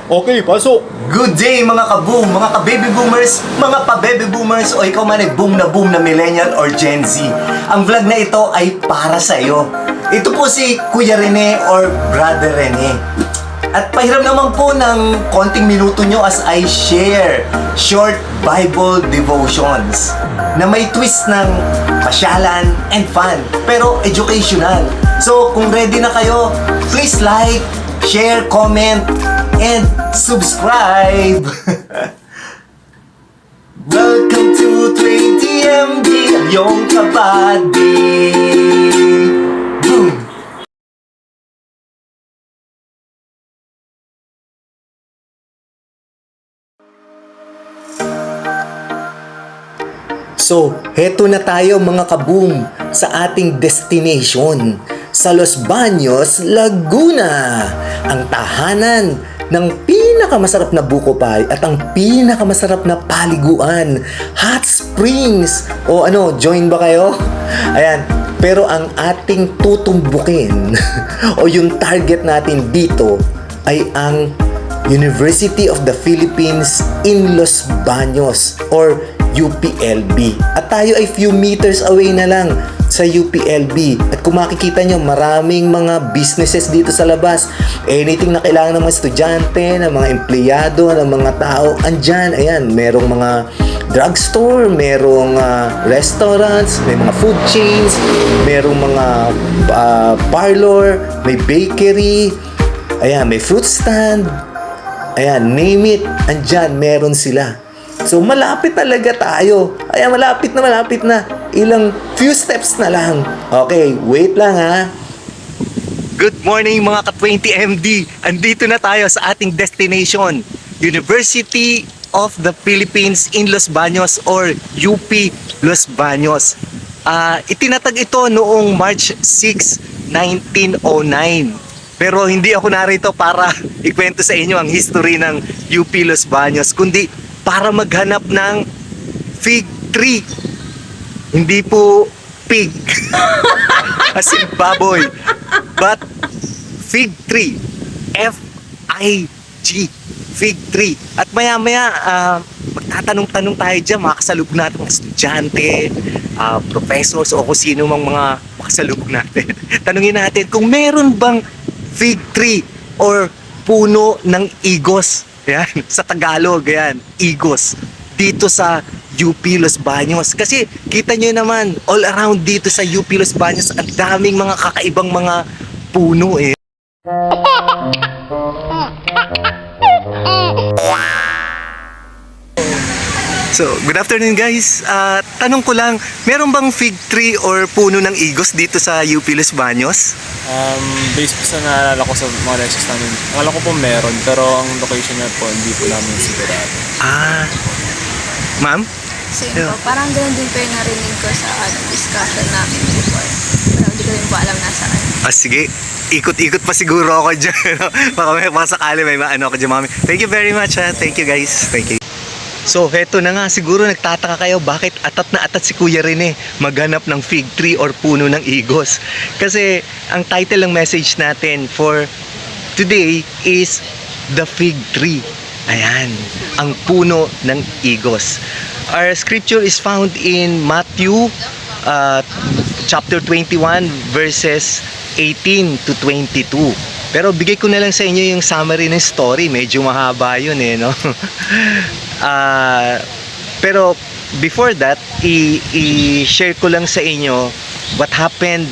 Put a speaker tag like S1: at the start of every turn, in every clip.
S1: Okay, pasok!
S2: Good day mga ka-boom, mga ka-baby boomers, mga pa-baby boomers o ikaw man ay boom na millennial or Gen Z. Ang vlog na ito ay para sa iyo. Ito po si Kuya Rene or Brother Rene. At pahiram naman po ng konting minuto nyo as I share short Bible devotions na may twist ng pasyalan and fun, pero educational. So kung ready na kayo, please like, share, comment, and subscribe! Welcome to 20MD, ang iyong kabady! Boom! So, heto na tayo mga kaboom sa ating destination sa Los Baños, Laguna, ang tahanan ng pinakamasarap na buko pie at ang pinakamasarap na paliguan, hot springs. O ano, join ba kayo? Ayan, pero ang ating tutumbukin o yung target natin dito ay ang University of the Philippines in Los Baños or UPLB. At tayo ay few meters away na lang sa UPLB. At kung makikita nyo, maraming mga businesses dito sa labas. Anything na kailangan ng mga estudyante, ng mga empleyado, ng mga tao, andyan. Ayan, merong mga drugstore, merong restaurants, may mga food chains, merong mga parlor, may bakery, ayan, may fruit stand. Ayan, name it, andyan, meron sila. So, malapit talaga tayo. Ayan, malapit na. Ilang few steps na lang. Okay, wait lang ha. Good morning mga ka-20MD. Andito na tayo sa ating destination. University of the Philippines in Los Baños or UP Los Baños. Itinatag ito noong March 6, 1909. Pero hindi ako narito para ikwento sa inyo ang history ng UP Los Baños, kundi para maghanap ng fig tree. Hindi po pig as in baboy, but fig tree. F-I-G, fig tree. At maya-maya magtatanong-tanong tayo dyan, makasalubog natin mga estudyante, professors o kung sino mang mga makasalubog natin. Tanungin natin kung meron bang fig tree or puno ng igos. Yan, sa Tagalog, yan, igos. Dito sa UP Los Baños. Kasi kita nyo naman, all around dito sa UP Los Baños, ang daming mga kakaibang mga puno eh. So, good afternoon guys. Tanong ko lang, meron bang fig tree or puno ng igos dito sa UP Los Baños?
S3: Based po sa naalala ko sa mga lessons namin, akala ko po meron, pero ang location niya po hindi po namin sigurado.
S2: Ma'am?
S4: Same po. Parang ganun din po yung narinig ko sa discussion namin before. Pero hindi ko rin po alam nasaan.
S2: Sige. Ikot-ikot pa siguro ako dyan. Baka sakali may maano ako dyan, mami. Thank you very much ha. Thank you guys. Thank you. So, heto na nga. Siguro nagtataka kayo bakit atat na atat si Kuya Rene maghanap ng fig tree or puno ng igos. Kasi ang title ng message natin for today is The Fig Tree. Ayan, ang puno ng igos. Our scripture is found in Matthew chapter 21 verses 18 to 22. Pero bigay ko na lang sa inyo yung summary ng story. Medyo mahaba yun eh, no? Pero before that, i-share ko lang sa inyo what happened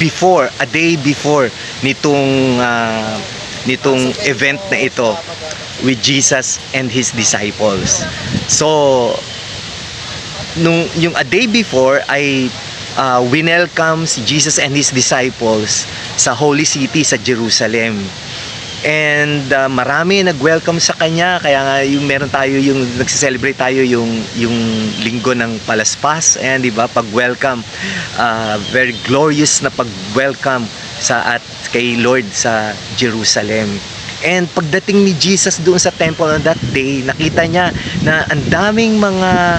S2: before, a day before nitong event na ito with Jesus and His disciples. So, yung a day before ay winelcome si Jesus and His disciples sa Holy City sa Jerusalem. And marami nag-welcome sa kanya, kaya nga yung meron tayo yung nagse-celebrate tayo yung linggo ng Palaspas, ayan, di ba? Pag-welcome, very glorious na pag-welcome sa at kay Lord sa Jerusalem. And pagdating ni Jesus doon sa temple on that day, nakita niya na ang daming mga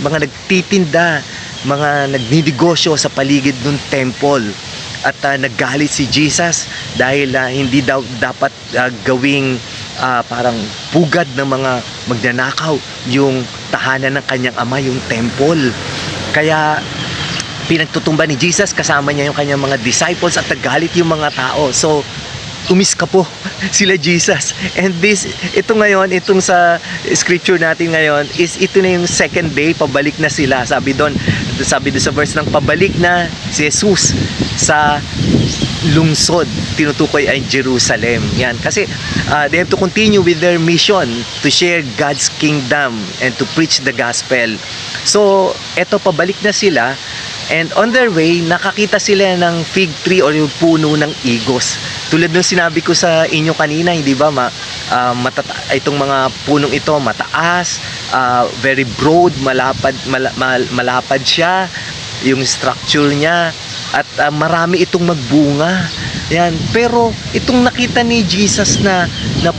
S2: nagtitinda, mga nagninegosyo sa paligid ng temple. at naggalit si Jesus dahil hindi daw dapat gawing parang pugad ng mga magnanakaw yung tahanan ng kanyang ama, yung temple. Kaya pinagtutumba ni Jesus, kasama niya yung kanyang mga disciples at naggalit yung mga tao. So umiska po sila Jesus. And ito ngayon, itong sa scripture natin ngayon, ito na yung second day, pabalik na sila. Sabi doon sa verse ng pabalik na si Jesus sa lungsod, tinutukoy ay Jerusalem. Yan, kasi they have to continue with their mission to share God's kingdom and to preach the gospel. So, eto, pabalik na sila. And on their way, nakakita sila ng fig tree or yung puno ng igos. Tulad ng sinabi ko sa inyo kanina, hindi ba, itong mga punong ito mataas, very broad, malapad siya, yung structure niya, at marami itong magbunga. Yan. Pero itong nakita ni Jesus na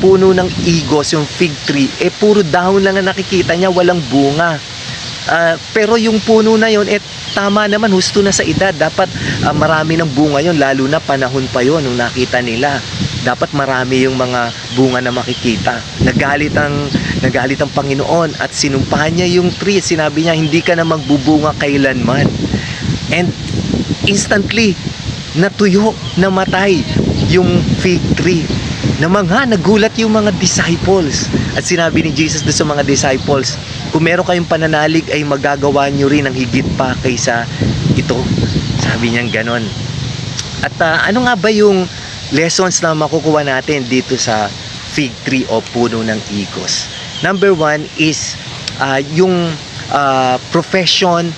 S2: puno ng igos, yung fig tree, puro dahon lang ang nakikita niya, walang bunga. Pero yung puno na yun, tama naman, husto na sa edad. Dapat marami ng bunga yun, lalo na panahon pa yun nung nakita nila. Dapat marami yung mga bunga na makikita. Nagalit ang Panginoon at sinumpahan niya yung tree. Sinabi niya, hindi ka na magbubunga kailanman. And instantly, natuyo, namatay yung fig tree. Nagulat yung mga disciples. At sinabi ni Jesus doon sa mga disciples, kung meron kayong pananalig ay magagawa nyo rin ang higit pa kaysa ito. Sabi niya ganon. At ano nga ba yung lessons na makukuha natin dito sa fig tree o puno ng igos? Number 1 is yung profession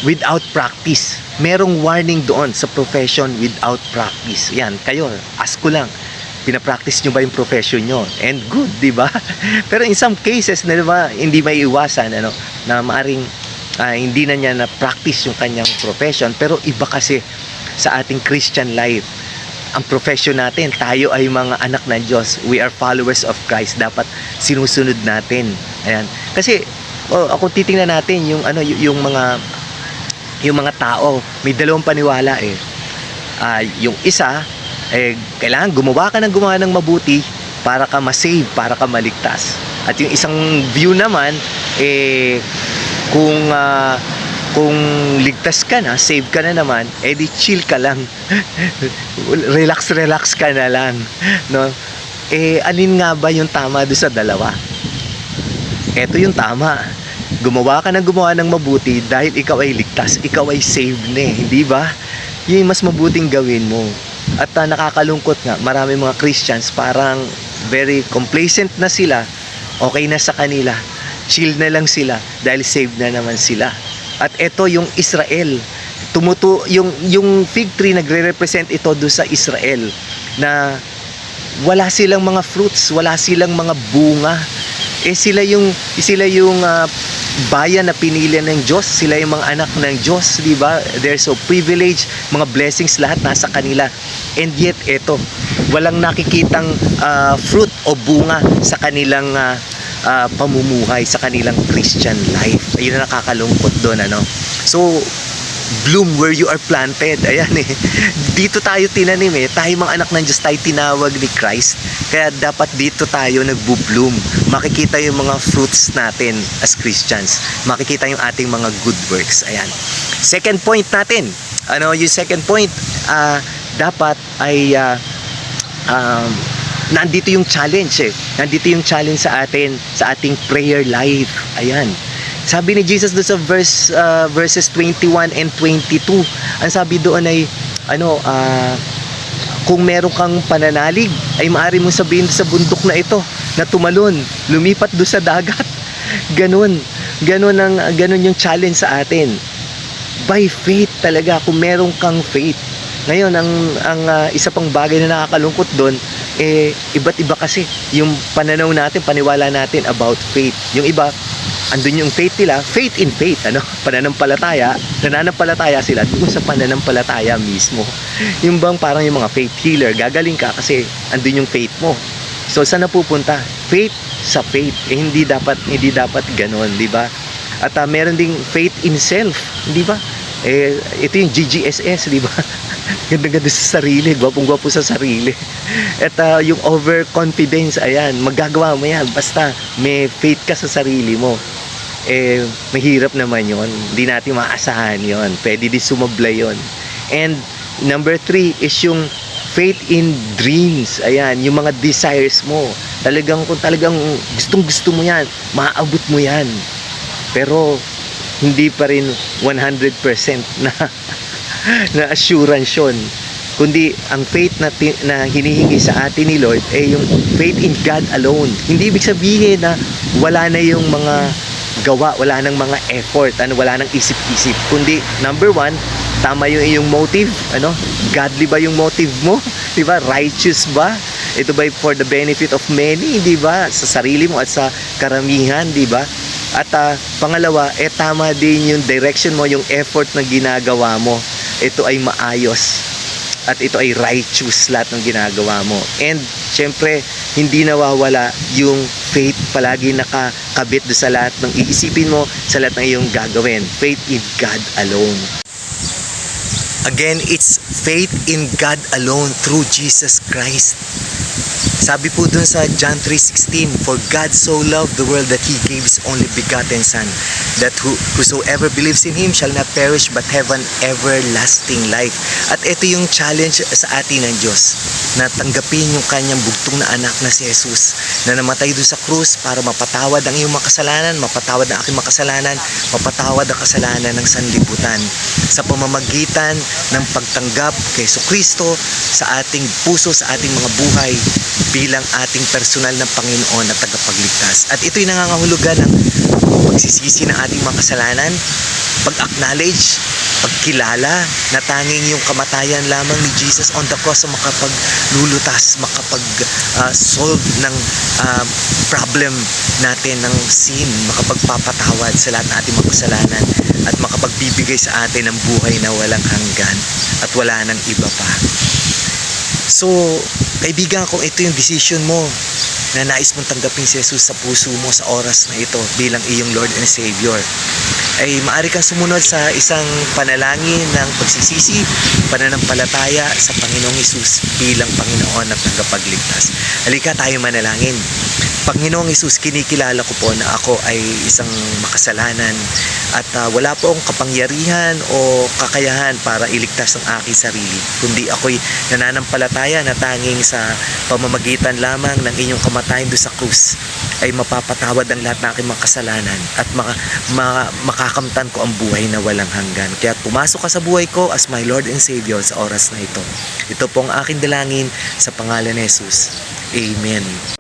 S2: without practice. Merong warning doon sa profession without practice. Yan, kayo, ask ko lang, pinapractice nyo ba yung profession nyo? And good, di ba? Pero in some cases, na diba, hindi may iwasan, na maaring hindi na niya na-practice yung kanyang profession. Pero iba kasi sa ating Christian life. Ang profession natin, tayo ay mga anak ng Diyos. We are followers of Christ. Dapat sinusunod natin. Ayan. Kasi, kung titingnan natin yung mga tao, may dalawang paniwala yung isa, kailangan gumawa ng mabuti para ka ma-save, para ka maligtas. At yung isang view naman, kung ligtas ka na, save ka na naman, di chill ka lang. relax ka na lang, no? Alin nga ba yung tama doon sa dalawa? Ito yung tama. Gumawa ng mabuti dahil ikaw ay ligtas, ikaw ay saved na, hindi ba? Yun yung mas mabuting gawin mo. At nakakalungkot nga, marami mga Christians parang very complacent na sila, okay na sa kanila, chill na lang sila dahil saved na naman sila. At ito yung Israel, yung fig tree nagre-represent ito doon sa Israel na wala silang mga fruits, wala silang mga bunga. Sila yung bayan na pinili ng Diyos, sila yung mga anak ng Diyos, di ba? They're so privileged, mga blessings lahat nasa kanila. And yet ito, walang nakikitang fruit o bunga sa kanilang pamumuhay, sa kanilang Christian life. Ayun na nakakalungkot doon, So, bloom where you are planted. Ayan dito tayo tinanim tayo mga anak ng Diyos, tayo tinawag ni Christ, kaya dapat dito tayo nagbo-bloom. Makikita yung mga fruits natin as Christians, makikita yung ating mga good works. Ayan, second point natin, yung second point, dapat ay nandito yung challenge sa atin, sa ating prayer life. Ayan, sabi ni Jesus doon sa verses 21 and 22, ang sabi doon ay kung meron kang pananalig, ay maaari mong sabihin sa bundok na ito na tumalon, lumipat doon sa dagat. Ganun yung challenge sa atin. By faith talaga, kung meron kang faith. Ngayon, ang isa pang bagay na nakakalungkot doon, iba't iba kasi yung pananaw natin, paniwala natin about faith. Yung iba, andun yung faith nila, faith in faith, nananampalataya sila doon sa pananampalataya mismo. Yung bang parang yung mga faith healer, gagaling ka kasi andun yung faith mo. So saan napupunta? Faith sa faith. Hindi dapat ganoon, di ba? At meron ding faith in self, di ba? Ito yung GGSS, di ba? Ganda-ganda sa sarili, gwapong-gwapo sa sarili. At yung overconfidence, ayan, magagawa mo yan. Basta may faith ka sa sarili mo. Mahirap naman yon. Hindi natin maasahan yon. Pwede din sumablay yon. And number 3 is yung faith in dreams. Ayan, yung mga desires mo. Kung talagang gustong-gusto mo yan, maaabot mo yan. Pero hindi pa rin 100% na assurance yun. Kundi ang faith na hinihingi sa atin ni Lord ay yung faith in God alone. Hindi ibig sabihin na wala na yung mga gawa, wala nang mga effort, wala nang isip-isip. Kundi number 1, tama yung iyong motive, godly ba yung motive mo? 'Di ba? Righteous ba? Ito ba for the benefit of many, 'di ba? Sa sarili mo at sa karamihan, 'di ba? At pangalawa, tama din yung direction mo, yung effort na ginagawa mo. Ito ay maayos. At ito ay righteous lahat ng ginagawa mo. And syempre, hindi nawawala yung faith palagi nakakabit sa lahat ng iisipin mo, sa lahat ng iyong gagawin. Faith in God alone. Again, it's faith in God alone through Jesus Christ. Sabi po dun sa John 3:16, "For God so loved the world that He gave His only begotten Son, that whosoever believes in Him shall not perish but have an everlasting life." At ito yung challenge sa atin ng Diyos, na tanggapin yung kanyang bugtong na anak na si Jesus, na namatay doon sa krus para mapatawad ang iyong makasalanan, mapatawad ang aking makasalanan, mapatawad ang kasalanan ng sanlibutan, sa pamamagitan ng pagtanggap kay Jesucristo sa ating puso, sa ating mga buhay, bilang ating personal na Panginoon at tagapagligtas. At ito'y nangangahulugan ng pagsisisi ng ating mga kasalanan, pag-acknowledge, pagkilala na tanging yung kamatayan lamang ni Jesus on the cross ang makapaglulutas, makapag-solve ng problem natin ng sin, makapagpapatawad sa lahat ng ating mga kasalanan, at makapagbibigay sa atin ng buhay na walang hanggan at wala nang iba pa. So, kaibigan, kung ito yung decision mo na nais mong tanggapin si Jesus sa puso mo sa oras na ito bilang iyong Lord and Savior, ay maaari kang sumunod sa isang panalangin ng pagsisisi, pananampalataya sa Panginoong Jesus bilang Panginoon at tagapagligtas. Halika tayo manalangin. Panginoong Jesus, kinikilala ko po na ako ay isang makasalanan at wala po akong kapangyarihan o kakayahan para iligtas ang aking sarili, kundi ako'y nananampalataya na tanging sa pamamagitan lamang ng inyong kamatayan doon sa krus ay mapapatawad ang lahat ng aking mga kasalanan at makakamtan ko ang buhay na walang hanggan. Kaya pumasok ka sa buhay ko as my Lord and Savior sa oras na ito. Ito po ang aking dalangin sa pangalan ni Jesus. Amen.